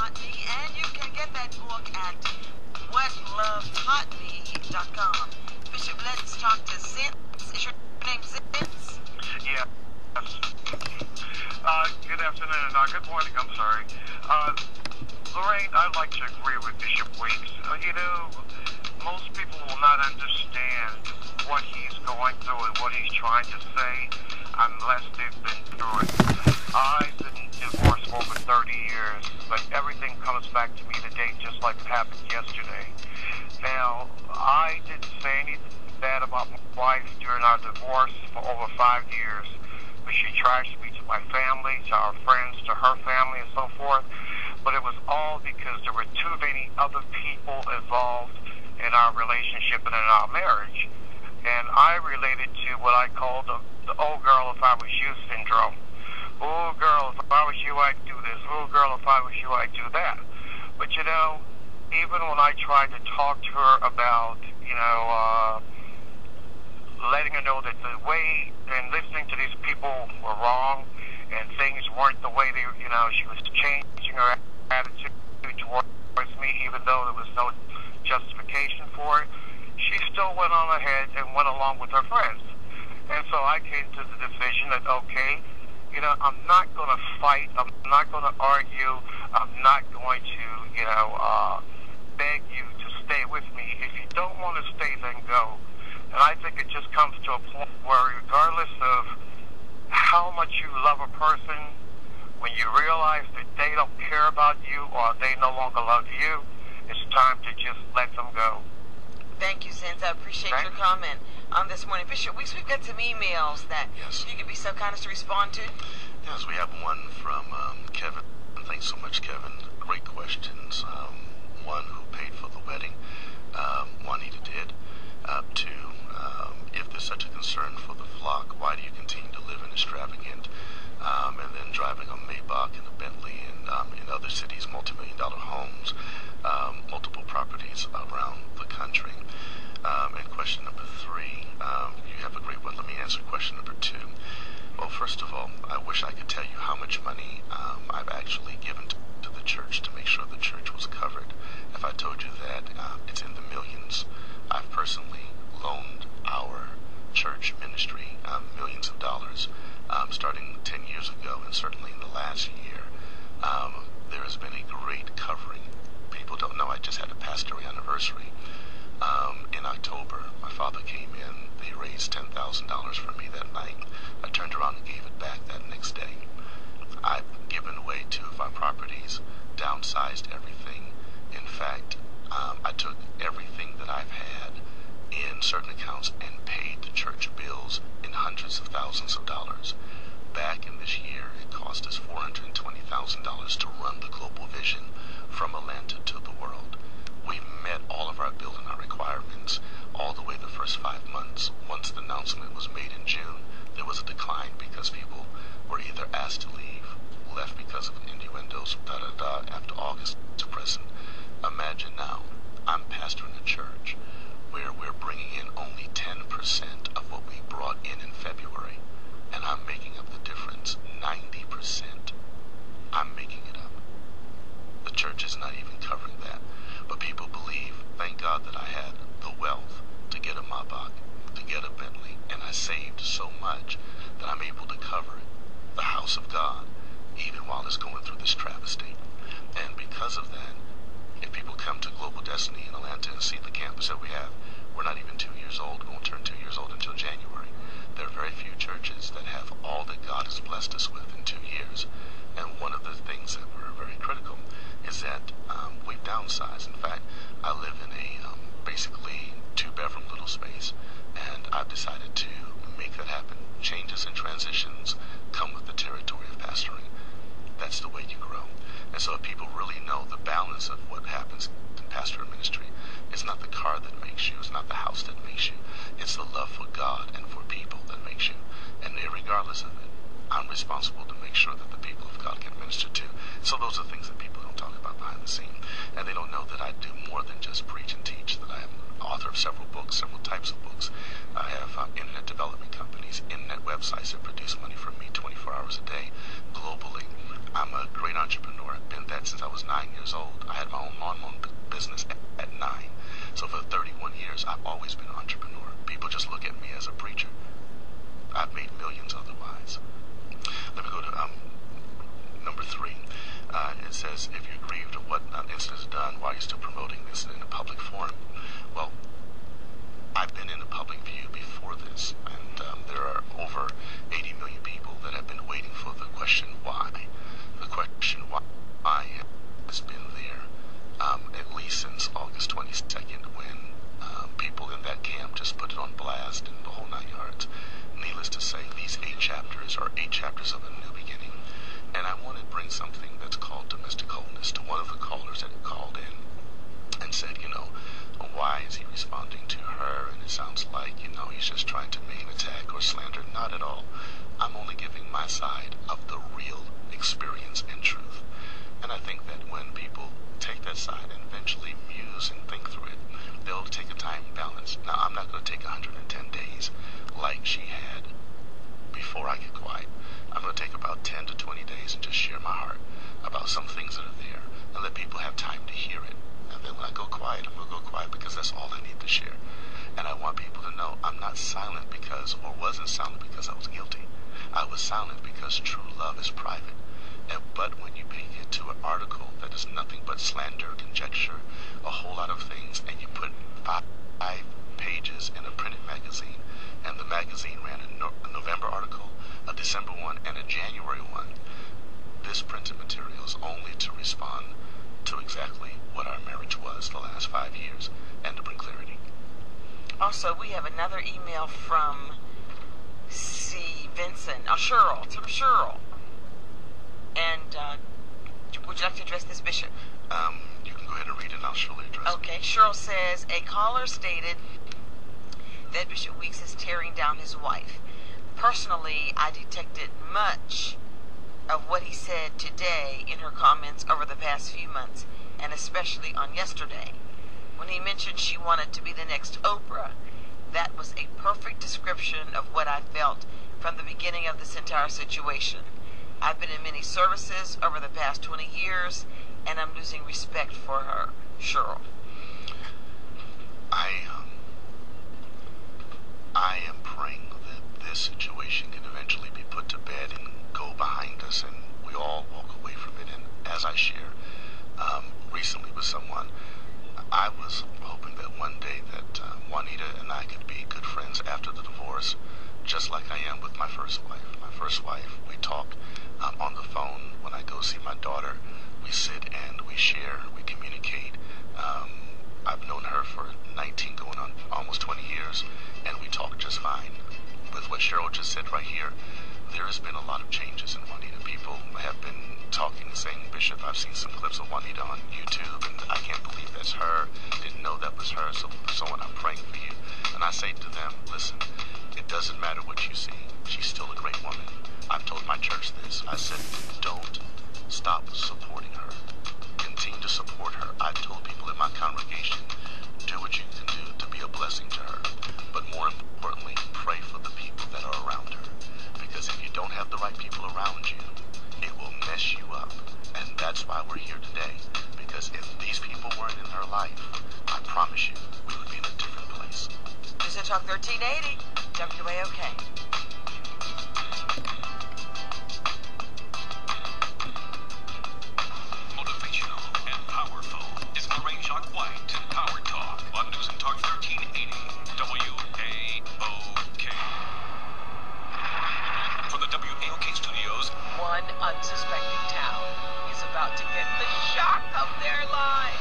Taught Me, and you can get that book at whatlovetaught.me.com. Bishop, let's talk to Zinz. Is your name Zinz? Yeah. Good afternoon. Good morning, I'm sorry. Lorraine, I'd like to agree with Bishop Weeks. Most people will not understand what he's going through and what he's trying to say unless they've been through it. I've been divorced for over 30 years, but everything comes back to me today just like it happened yesterday. Now, I didn't say anything bad about my wife during our divorce for over 5 years, but she trashed me to my family, to our friends, to her family, and so forth. But it was all because there were too many other people involved in our relationship and in our marriage. And I related to what I called the old girl if I was you syndrome. Oh, girl, if I was you, I'd do this. Oh, girl, if I was you, I'd do that. But, even when I tried to talk to her about, letting her know that the way and listening to these people were wrong and things weren't the way they, she was changing her attitude towards me, even though there was no justification for it, she still went on ahead and went along with her friends. And so I came to the decision that, okay, I'm not going to fight, I'm not going to argue, I'm not going to, beg you to stay with me. If you don't want to stay, then go. And I think it just comes to a point where regardless of how much you love a person, when you realize that they don't care about you or they no longer love you, it's time to just let them go. Thank you, Zinz. I appreciate your comment on this morning. Bishop Weeks, we've got some emails that you could be so kind as to respond to. Yes, we have one from Kevin. Thanks so much, Kevin. Great questions. One, who paid for the wedding? Juanita did. Two, if there's such a concern for the flock, why do you continue to live in extravagant and then driving a Maybach and a Bentley and in other cities, multi-million-dollar homes, multiple properties around the country? And question number three, you have a great one. Let me answer question number two. Well, first of all, I wish I could tell you how much money I've actually given to the church to make sure the church was covered. If I told you that, it's in the millions. I've personally loaned our church ministry millions of dollars, starting 10 years ago, and certainly in the last year. There has been a great covering. People don't know I just had a pastoral anniversary. In October, my father came in. They raised $10,000 for me that night. I turned around and gave it back that next day. I've given away 2 of our properties, downsized everything. In fact, I took everything that I've had in certain accounts and paid the church bills in hundreds of thousands of dollars. Back in this year, it cost us $420,000 to run the global vision from Atlanta to the world. We've met all of our bill and our requirements all the way the first 5 months. Once the announcement was made in June, there was a decline because people were either asked to leave, left because of innuendos, after August to present. Imagine now, I'm pastoring a church where we're bringing in only 10% of what we brought in February, and I'm making up the difference, 90%. I'm making it up. The church is not even covering that. But people believe, thank God that I had the wealth to get a Maybach, to get a Bentley, and I saved so much that I'm able to cover the house of God, even while it's going through this travesty. And because of that, if people come to Global Destiny in Atlanta and see the campus that we have, we're not even 2 years old. We won't turn 2 years old until January. There are very few churches that have all that God has blessed us with in 2 years. And one of the things that we're very critical is that we've downsized. In fact, I live in a basically 2-bedroom little space, and I've decided to make that happen. Changes and transitions come with the territory of pastoring. That's the way you grow. And so if people really know the balance of what happens in pastoral ministry, it's not the car that makes you, it's not the house that makes you, it's the love for God and for people that makes you. And regardless of it, I'm responsible to make sure that the people of God get ministered to. So those are things that people don't talk about behind the scene. And they don't know that I do more than just preach and teach, that I am an author of several books, several types of books. I have internet development companies, internet websites that produce money for me 24 hours a day globally. I'm a great entrepreneur. I've been that since I was 9 years old. I had my own lawn mowing business at 9. So for 31 years, I've always been an entrepreneur. People just look at me as a preacher. I've made millions otherwise. Let me go to number 3. It says, if you're grieved of what incident is done, why are you still promoting this in a public forum? Well, I've been in the public view before this, and there are over 80 million people that have been waiting for the question why. The question why has been there at least since August 22nd, when people in that camp just put it on blast and the whole 9 yards. Needless to say, these 8 chapters are 8 chapters of a new beginning. And I want to bring something that's called domestic wholeness to one of the callers that called in and said, why is he responding to her? And it sounds like, he's just trying to main attack or slander. Not at all. I'm only giving my side of the real experience and truth. And I think that when people take that side and eventually muse and think through it, they'll take a time balance. Now, I'm not going to take 110 days like she had before I get quiet. I'm going to take about 10 to 20 days and just share my heart about some things that are there and let people have time to hear it. And then when I go quiet, I'm going to go quiet because that's all I need to share. And I want people to know I'm not silent or wasn't silent because I was guilty. I was silent because true love is private. But when you get to an article that is nothing but slander, conjecture, a whole lot of things, and you put 5 pages in a printed magazine, and the magazine ran a November article, a December one, and a January one, this printed material is only to respond to exactly what our marriage was the last 5 years, and to bring clarity. Also, we have another email from Vincent, Cheryl, from Cheryl. And would you like to address this, Bishop? You can go ahead and read it and I'll surely address it. Okay, Cheryl says, a caller stated that Bishop Weeks is tearing down his wife. Personally, I detected much of what he said today in her comments over the past few months, and especially on yesterday. When he mentioned she wanted to be the next Oprah, that was a perfect description of what I felt from the beginning of this entire situation. I've been in many services over the past 20 years, and I'm losing respect for her. Cheryl. I am praying that this situation can eventually be put to bed and go behind us, and we all walk away from it. And as I share recently with someone, I was hoping that one day that Juanita and I could be good friends after the divorce, just like I am with my first wife. My first wife, we talk on the phone when I go see my daughter. We sit and we share, we communicate. I've known her for 19, going on almost 20 years, and we talk just fine. With what Cheryl just said right here, there has been a lot of changes in Juanita. People have been talking and saying, Bishop, I've seen some clips of Juanita on YouTube, and I can't believe that's her. Didn't know that was her, so I'm praying for you. And I say to them, listen, it doesn't matter what you see. She's still a great woman. I've told my church this. I said, don't stop supporting her. Continue to support her. I've told people in my congregation, do what you can do to be a blessing to her. But more importantly, pray for the people that are around her. Because if you don't have the right people around you, it will mess you up. And that's why we're here today. Because if these people weren't in her life, I promise you, we would be in a different place. This is Talk 1380, WAOK. Unsuspecting town is about to get the shock of their lives.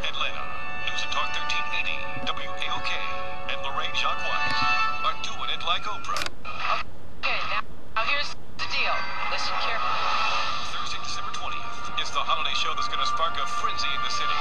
Atlanta, News and Talk 1380, WAOK, and Lorraine Jacques are doing it like Oprah. Okay, now here's the deal. Listen carefully. Thursday, December 20th is the holiday show that's going to spark a frenzy in the city.